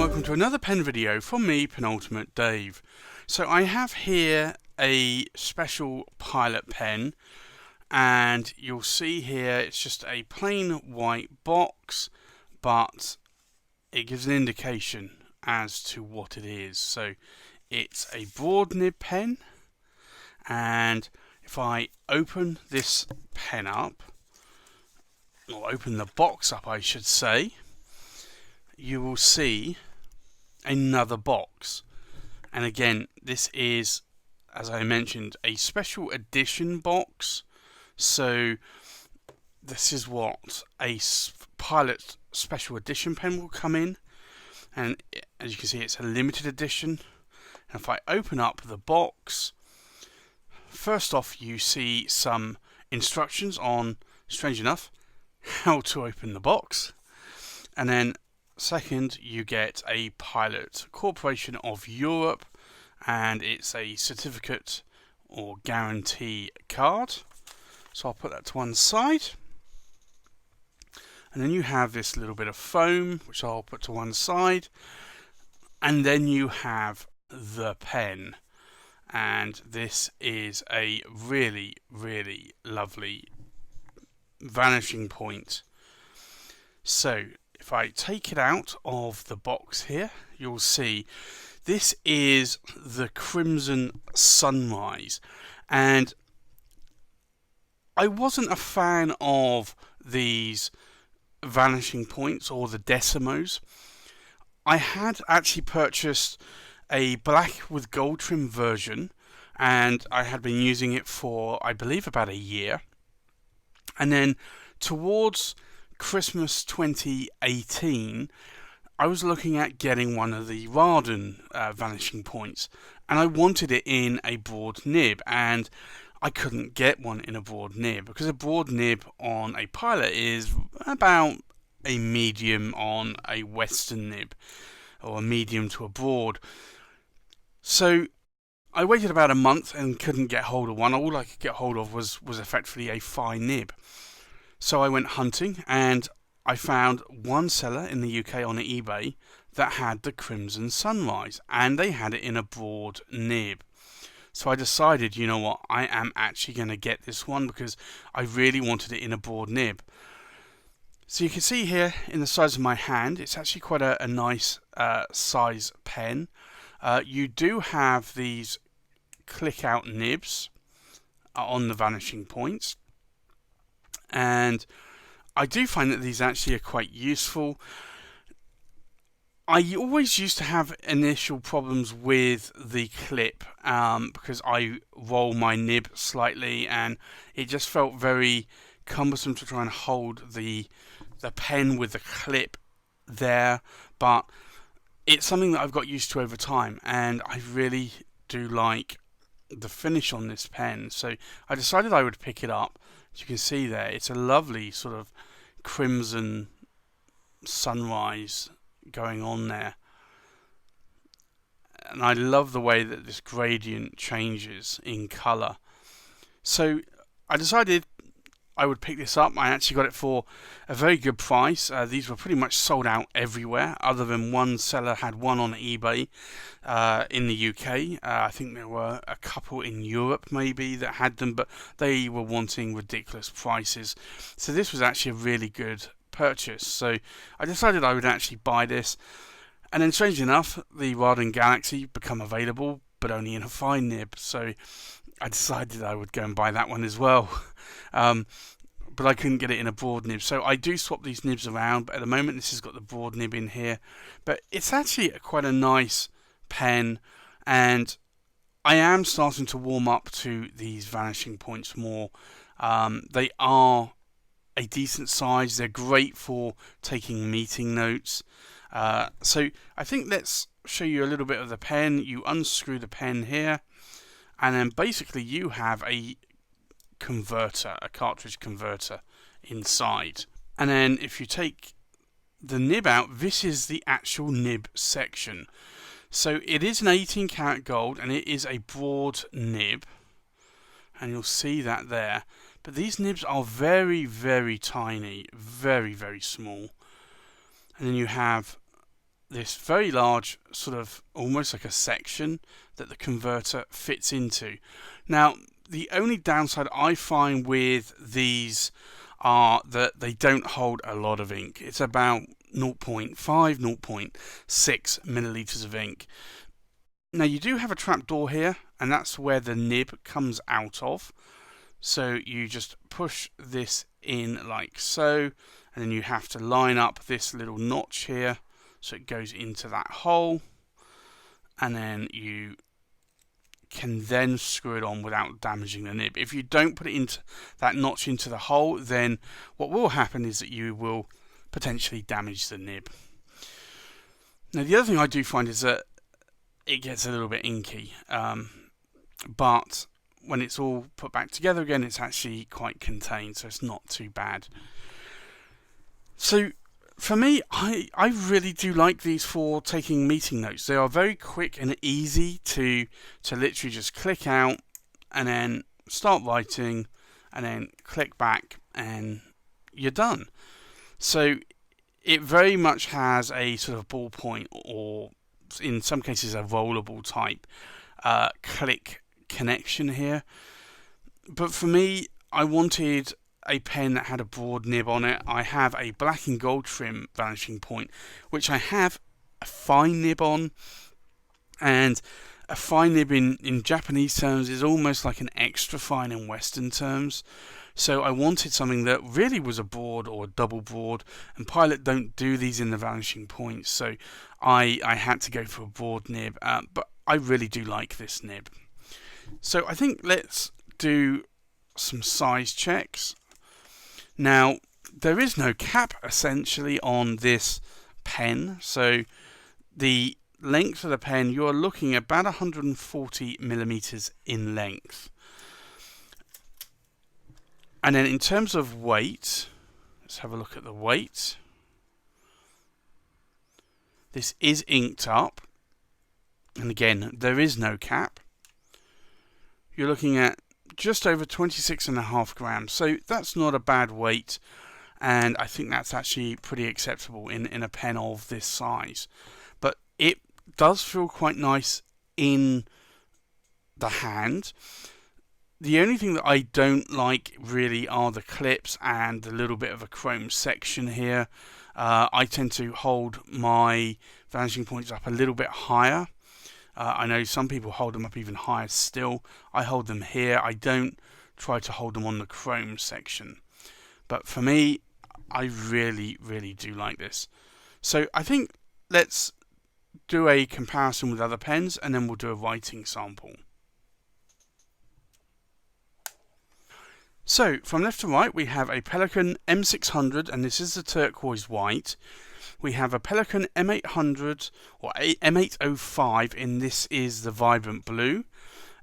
welcome to another pen video from me, Penultimate Dave. So I have here a special pilot pen, and you'll see here it's just a plain white box, but it gives an indication as to what it is. So it's a broad nib pen, and if I open this pen up, or open the box up I should say, you will see another box. And again, this is, as I mentioned, a special edition box. So this is what a pilot special edition pen will come in, and as you can see it's a limited edition. And if I open up the box, first off you see some instructions on, strange enough, how to open the box, and then second you get a Pilot Corporation of Europe, and it's a certificate or guarantee card. So I'll put that to one side, and then you have this little bit of foam which I'll put to one side, and then you have the pen, and this is a really lovely vanishing point. So if I take it out of the box here, you'll see this is the Crimson Sunrise, and I wasn't a fan of these vanishing points or the decimos. I had actually purchased a black with gold trim version, and I had been using it for, I believe, about a year. And then towards Christmas 2018, I was looking at getting one of the Raden vanishing points, and I wanted it in a broad nib, and I couldn't get one in a broad nib because a broad nib on a pilot is about a medium on a western nib, or a medium to a broad. So I waited about a month and couldn't get hold of one. All I could get hold of was effectively a fine nib. So I went hunting, and I found one seller in the UK on eBay that had the Crimson Sunrise, and they had it in a broad nib. So I decided, you know what, I am actually going to get this one because I really wanted it in a broad nib. So you can see here in the size of my hand, it's actually quite a nice size pen. You do have these click out nibs on the vanishing points, and I do find that these actually are quite useful. I always used to have initial problems with the clip because I roll my nib slightly, and it just felt very cumbersome to try and hold the pen with the clip there, but it's something that I've got used to over time, and I really do like the finish on this pen. So I decided I would pick it up. As you can see there, it's a lovely sort of crimson sunrise going on there, and I love the way that this gradient changes in colour. So I decided I would pick this up. I actually got it for a very good price. These were pretty much sold out everywhere, other than one seller had one on eBay in the UK. I think there were a couple in Europe maybe that had them, but they were wanting ridiculous prices. So this was actually a really good purchase. So I decided I would actually buy this, and then strangely enough, the Raden Galaxy become available, but only in a fine nib. So I decided I would go and buy that one as well. But I couldn't get it in a broad nib, so I do swap these nibs around, but at the moment this has got the broad nib in here. But it's actually quite a nice pen, and I am starting to warm up to these vanishing points more. They are a decent size, they're great for taking meeting notes. So I think let's show you a little bit of the pen. You unscrew the pen here, and then basically you have a converter, a cartridge converter inside. And then if you take the nib out, this is the actual nib section. So it is an 18 karat gold, and it is a broad nib, and you'll see that there. But these nibs are very tiny, very small. And then you have this very large sort of almost like a section that the converter fits into. Now, the only downside I find with these are that they don't hold a lot of ink. It's about 0.5, 0.6 milliliters of ink. Now, you do have a trap door here, and that's where the nib comes out of. So you just push this in like so, and then you have to line up this little notch here so it goes into that hole, and then you can then screw it on without damaging the nib. If you don't put it into that notch into the hole, then what will happen is that you will potentially damage the nib. Now, the other thing I do find is that it gets a little bit inky, but when it's all put back together again, it's actually quite contained, so it's not too bad. So for me, I really do like these for taking meeting notes. They are very quick and easy to literally just click out and then start writing and then click back and you're done. So it very much has a sort of ballpoint, or in some cases a rollable type click connection here. But for me, I wanted a pen that had a broad nib on it. I have a black and gold trim Vanishing Point, which I have a fine nib on, and a fine nib in Japanese terms is almost like an extra fine in Western terms. So I wanted something that really was a broad or a double broad, and Pilot don't do these in the Vanishing Points, so I had to go for a broad nib, but I really do like this nib. So I think let's do some size checks. Now, there is no cap essentially on this pen, so the length of the pen, you're looking at about 140 millimeters in length. And then in terms of weight, let's have a look at the weight. This is inked up, and again, there is no cap. You're looking at just over 26.5 grams, so that's not a bad weight, and I think that's actually pretty acceptable in a pen of this size. But it does feel quite nice in the hand. The only thing that I don't like really are the clips and the little bit of a chrome section here. I tend to hold my Vanishing Points up a little bit higher. I know some people hold them up even higher still. I hold them here. I don't try to hold them on the chrome section. But for me, I really, really do like this. So I think let's do a comparison with other pens, and then we'll do a writing sample. So from left to right, we have a Pelikan M600, and this is the turquoise white. We have a Pelikan M800 or M805, and this is the vibrant blue.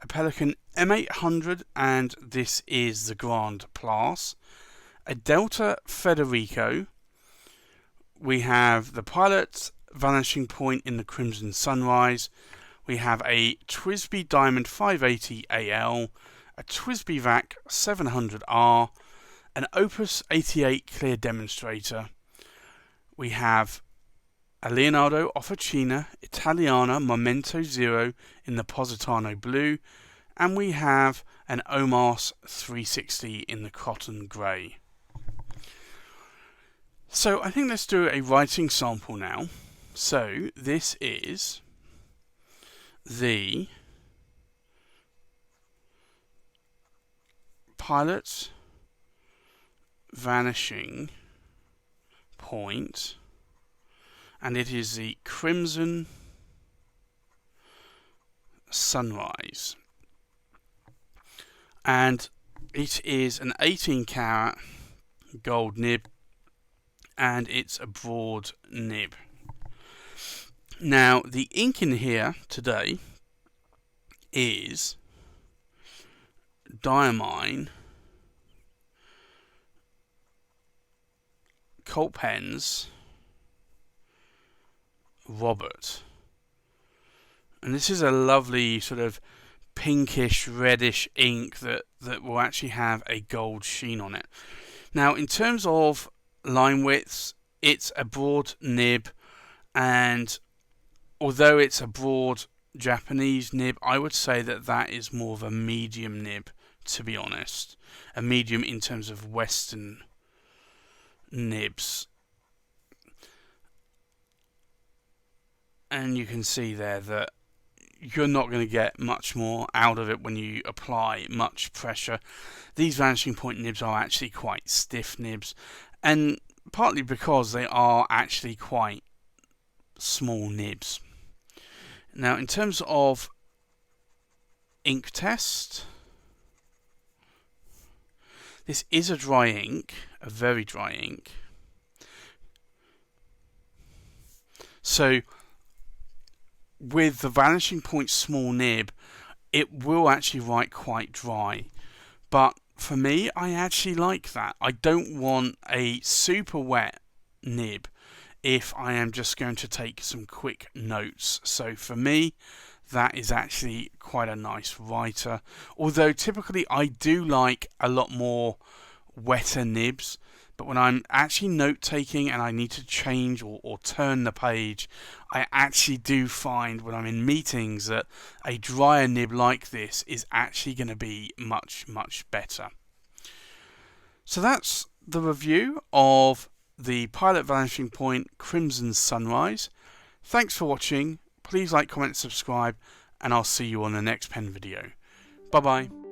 A Pelikan M800, and this is the Grand Place. A Delta Federico. We have the Pilot Vanishing Point in the Crimson Sunrise. We have a TWSBI Diamond 580 AL, a TWSBI VAC 700R, an Opus 88 Clear Demonstrator. We have a Leonardo Officina Italiana Momento Zero in the Positano Blue, and we have an Omas 360 in the Cotton Grey. So I think let's do a writing sample now. So this is the Pilot Vanishing Point, and it is the Crimson Sunrise, and it is an 18 karat gold nib, and it's a broad nib. Now the ink in here today is Diamine Colt Pens Robert, and this is a lovely sort of pinkish reddish ink that will actually have a gold sheen on it. Now in terms of line widths, it's a broad nib, And although it's a broad Japanese nib, I would say that that is more of a medium nib, to be honest. A medium in terms of Western nibs. And you can see there that you're not going to get much more out of it when you apply much pressure. These Vanishing Point nibs are actually quite stiff nibs, and partly because they are actually quite small nibs. Now, in terms of ink test, this is a dry ink, a very dry ink. So with the Vanishing Point small nib, it will actually write quite dry. But for me, I actually like that. I don't want a super wet nib if I am just going to take some quick notes. So for me, that is actually quite a nice writer. Although typically I do like a lot more wetter nibs. But when I'm actually note taking and I need to change or turn the page, I actually do find when I'm in meetings that a drier nib like this is actually going to be much, much better. So that's the review of the Pilot Vanishing Point Crimson Sunrise. Thanks for watching. Please like, comment, subscribe, and I'll see you on the next pen video. Bye bye.